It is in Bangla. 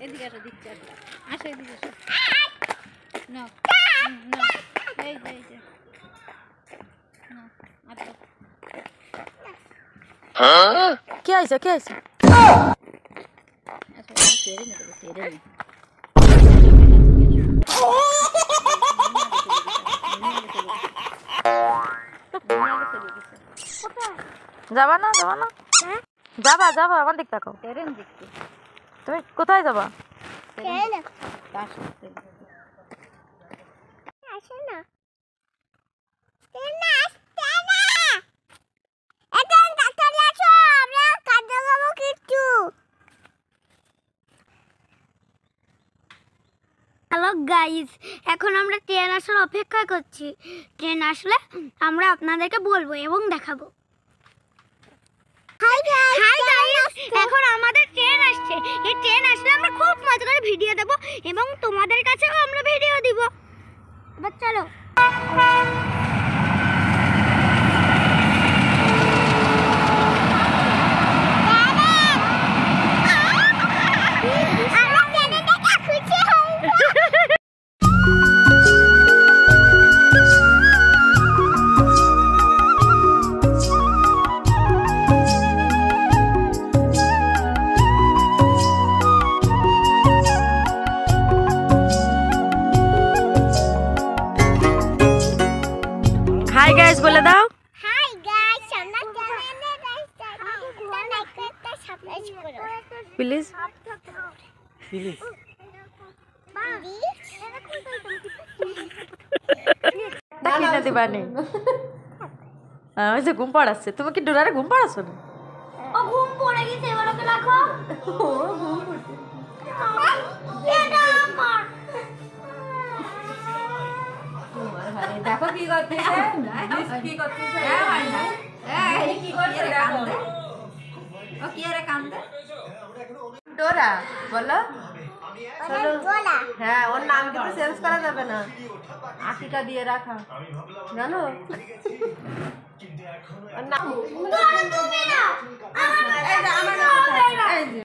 এদিকে আসো, দিচ্ছি আসো, এদিকে আসো। না এই যে কে আইছে কে আইছে? যাবা না যাবা না? যাবা যাবা, আমার দিক তাকাও। ট্রেন দেখতে তুমি কোথায় যাবা? হ্যালো গাইস, এখন আমরা ট্রেন আসার অপেক্ষা করছি। ট্রেন আসলে আমরা আপনাদেরকে বলবো এবং দেখাবো। হাই গাইস, এখন আমাদের ট্রেন আসছে। এই ট্রেন আসলে আমরা খুব মজা করে ভিডিও দেব এবং তোমাদের কাছেও আমরা ভিডিও দিব। এবার চলো। হাই গাইস বলে দাও। হাই গাইস, আমরা চ্যানেলে একটা সাবস্ক্রাইব করো প্লিজ প্লিজ। কিনে দিবানি। ওই যে ঘুম পাড়াচ্ছে। তুমি কি ডোরারে ঘুম পাড়াছো না? ও ঘুম পড়ে গেছে, এবার ওকে রাখো। ও ঘুম পড়ছে। এটা আমার। দেখো কি করতেছে, কি করতেছে। এই কি করছে দেখো। ও কি রে কান্দে? ডোরা বলো। চলো। হ্যাঁ, ওর নাম কিন্তু চেঞ্জ করা যাবে না। আকিকা দিয়ে রাখা, জানো? ওর নাম তুমি না, আমার নাম। এই যে